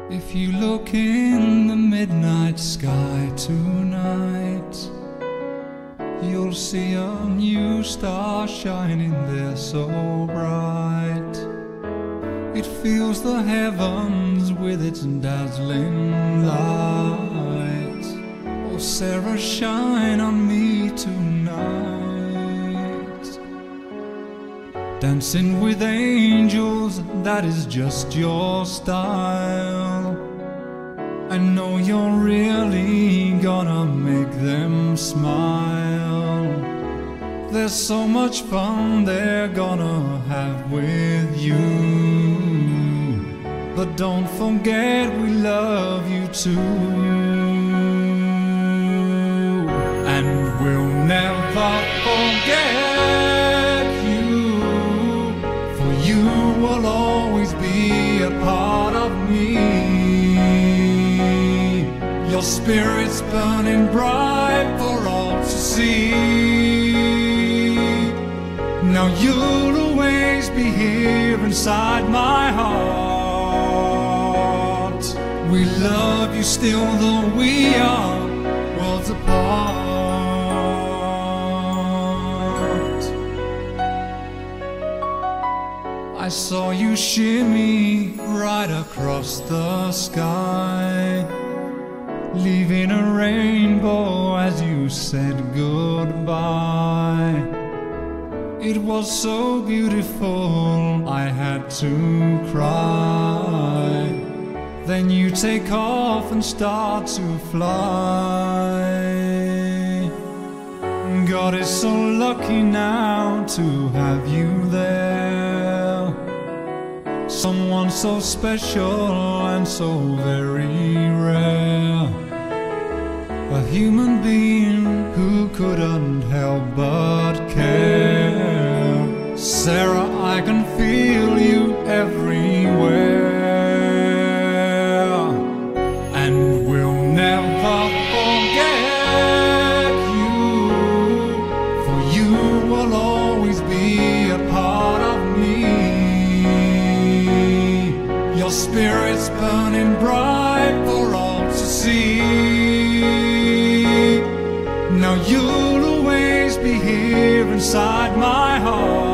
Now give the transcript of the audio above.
If you look in the midnight sky tonight, you'll see a new star shining there so bright. It fills the heavens with its dazzling light. Oh Sarah, shine on me tonight. Dancing with angels, that is just your style. I know you're really gonna make them smile. There's so much fun they're gonna have with you. But don't forget we love you too. And we'll never forget you, for you will always be a part of me. Your spirit's burning bright for all to see. Now you'll always be here inside my heart. We love you still, though we are worlds apart. I saw you shimmy right across the sky, leaving a rainbow as you said goodbye. It was so beautiful, I had to cry. Then you take off and start to fly. God is so lucky now to have you there. Someone so special and so very rare. A human being who couldn't help but care. Sarah, I can feel you everywhere. And we'll never forget you, for you will always be a part of me. Your spirit's burning bright for all to see. Now you'll always be here inside my heart.